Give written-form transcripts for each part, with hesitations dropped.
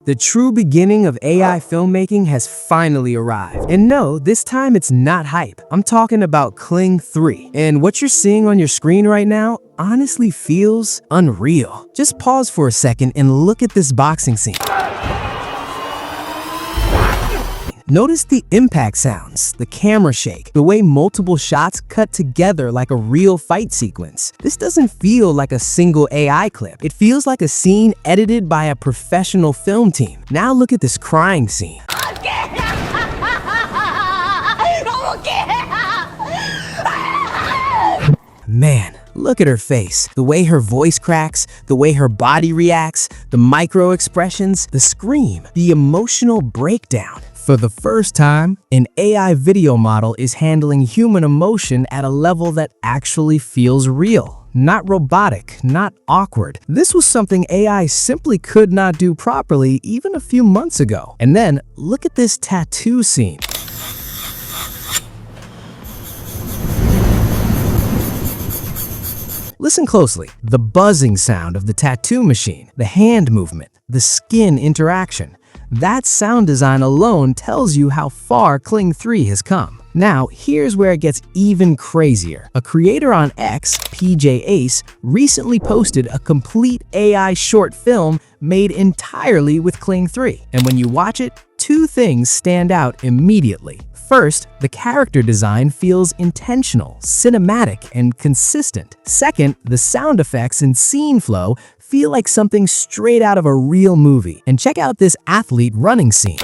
The true beginning of AI filmmaking has finally arrived. And no, this time it's not hype. I'm talking about Kling 3. And what you're seeing on your screen right now honestly feels unreal. Just pause for a second and look at this boxing scene. Notice the impact sounds, the camera shake, the way multiple shots cut together like a real fight sequence. This doesn't feel like a single AI clip. It feels like a scene edited by a professional film team. Now look at this crying scene. Man, look at her face. The way her voice cracks, the way her body reacts, the micro expressions, the scream, the emotional breakdown. For the first time, an AI video model is handling human emotion at a level that actually feels real. Not robotic, not awkward. This was something AI simply could not do properly even a few months ago. And then, look at this tattoo scene. Listen closely. The buzzing sound of the tattoo machine, the hand movement, the skin interaction. That sound design alone tells you how far Kling 3 has come. Now, here's where it gets even crazier. A creator on X, PJ Ace, recently posted a complete AI short film made entirely with Kling 3. And when you watch it, two things stand out immediately. First, the character design feels intentional, cinematic, and consistent. Second, the sound effects and scene flow feel like something straight out of a real movie. And check out this athlete running scene.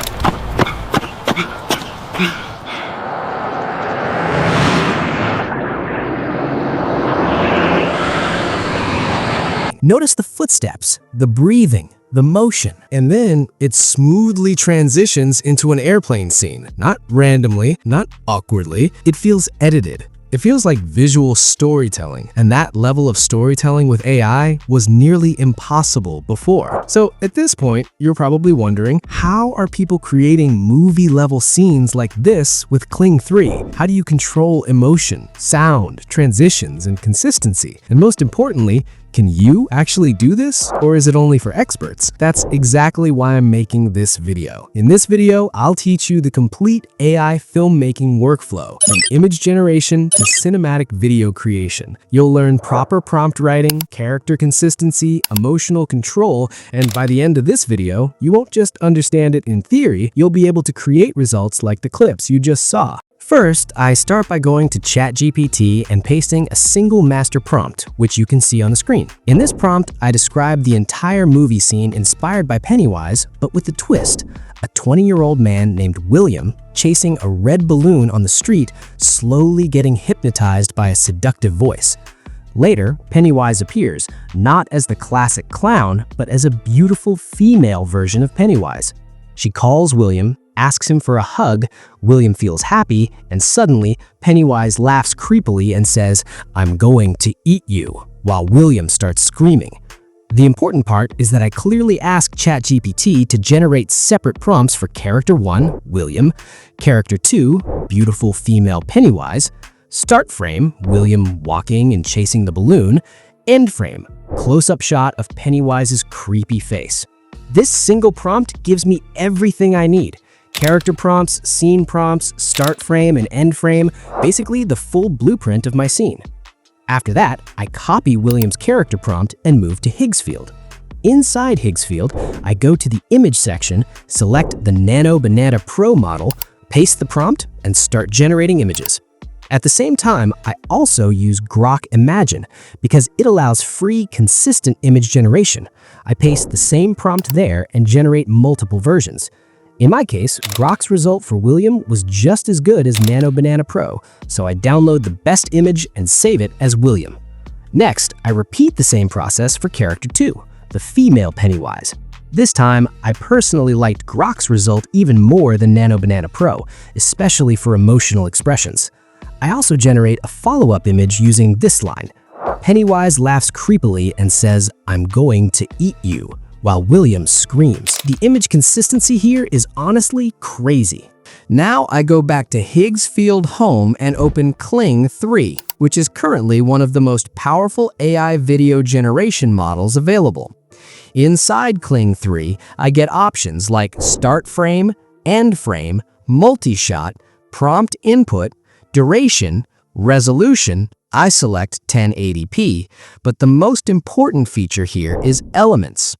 Notice the footsteps, the breathing, the motion. And then it smoothly transitions into an airplane scene. Not randomly, not awkwardly. It feels edited. It feels like visual storytelling, and that level of storytelling with AI was nearly impossible before. So at this point, you're probably wondering, how are people creating movie-level scenes like this with Kling 3? How do you control emotion, sound, transitions, and consistency? And most importantly, can you actually do this, or is it only for experts? That's exactly why I'm making this video. In this video, I'll teach you the complete AI filmmaking workflow, from image generation to cinematic video creation. You'll learn proper prompt writing, character consistency, emotional control, and by the end of this video, you won't just understand it in theory, you'll be able to create results like the clips you just saw. First, I start by going to ChatGPT and pasting a single master prompt, which you can see on the screen. In this prompt, I describe the entire movie scene inspired by Pennywise, but with a twist. A 20-year-old man named William chasing a red balloon on the street, slowly getting hypnotized by a seductive voice. Later, Pennywise appears, not as the classic clown, but as a beautiful female version of Pennywise. She calls William, asks him for a hug, William feels happy, and suddenly, Pennywise laughs creepily and says, "I'm going to eat you," while William starts screaming. The important part is that I clearly ask ChatGPT to generate separate prompts for Character 1, William, Character 2, beautiful female Pennywise, Start frame, William walking and chasing the balloon, End frame, close-up shot of Pennywise's creepy face. This single prompt gives me everything I need. Character prompts, scene prompts, start frame, and end frame, basically the full blueprint of my scene. After that, I copy William's character prompt and move to Higgsfield. Inside Higgsfield, I go to the image section, select the Nano Banana Pro model, paste the prompt, and start generating images. At the same time, I also use Grok Imagine because it allows free, consistent image generation. I paste the same prompt there and generate multiple versions. In my case, Grok's result for William was just as good as Nano Banana Pro, so I download the best image and save it as William. Next, I repeat the same process for Character 2, the female Pennywise. This time, I personally liked Grok's result even more than Nano Banana Pro, especially for emotional expressions. I also generate a follow-up image using this line. Pennywise laughs creepily and says, "I'm going to eat you," while William screams. The image consistency here is honestly crazy. Now I go back to Higgsfield Home and open Kling 3, which is currently one of the most powerful AI video generation models available. Inside Kling 3, I get options like start frame, end frame, multi-shot, prompt input, duration, resolution. I select 1080p, but the most important feature here is elements.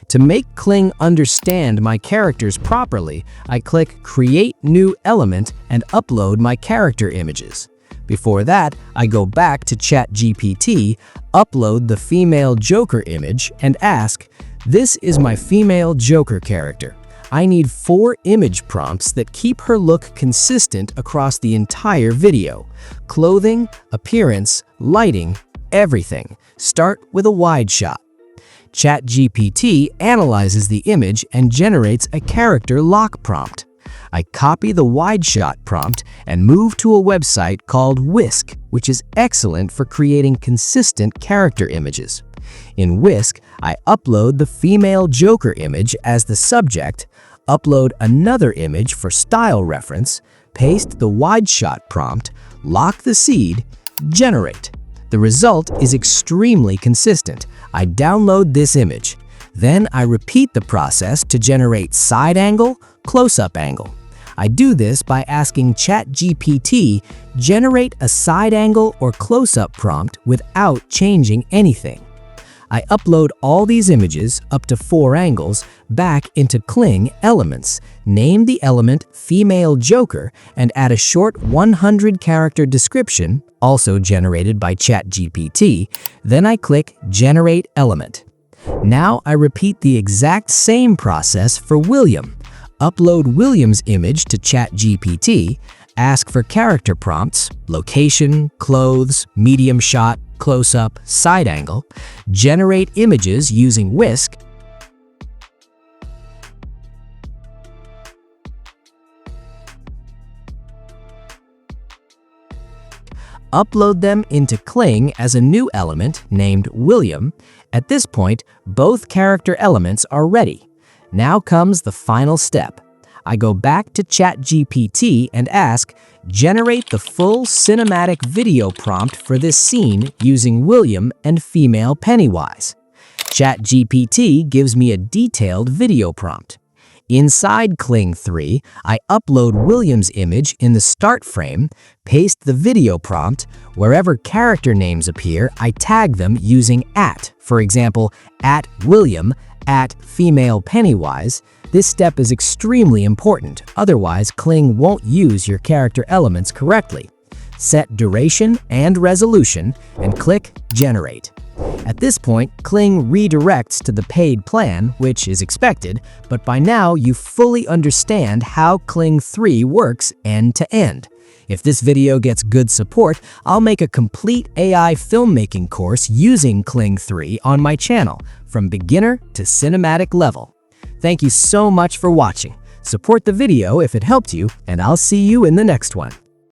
To make Kling understand my characters properly, I click Create New Element and upload my character images. Before that, I go back to ChatGPT, upload the female Joker image, and ask, "This is my female Joker character. I need 4 image prompts that keep her look consistent across the entire video. Clothing, appearance, lighting, everything. Start with a wide shot." ChatGPT analyzes the image and generates a character lock prompt. I copy the wide shot prompt and move to a website called Whisk, which is excellent for creating consistent character images. In Whisk, I upload the female Joker image as the subject, upload another image for style reference, paste the wide shot prompt, lock the seed, generate. The result is extremely consistent. I download this image. Then I repeat the process to generate side angle, close-up angle. I do this by asking ChatGPT, generate a side angle or close-up prompt without changing anything. I upload all these images, up to 4 angles, back into Kling Elements, name the element Female Joker, and add a short 100-character description, also generated by ChatGPT. Then I click Generate Element. Now I repeat the exact same process for William. Upload William's image to ChatGPT, ask for character prompts, location, clothes, medium shot, close-up, side angle, generate images using Whisk, upload them into Kling as a new element named William. At this point, both character elements are ready. Now comes the final step. I go back to ChatGPT and ask, generate the full cinematic video prompt for this scene using William and female Pennywise. ChatGPT gives me a detailed video prompt. Inside Kling 3, I upload William's image in the start frame, paste the video prompt. Wherever character names appear, I tag them using @ for example, @William, @female Pennywise. This step is extremely important, otherwise Kling won't use your character elements correctly. Set duration and resolution and click Generate. At this point, Kling redirects to the paid plan, which is expected, but by now you fully understand how Kling 3 works end to end. If this video gets good support, I'll make a complete AI filmmaking course using Kling 3 on my channel, from beginner to cinematic level. Thank you so much for watching. Support the video if it helped you, and I'll see you in the next one.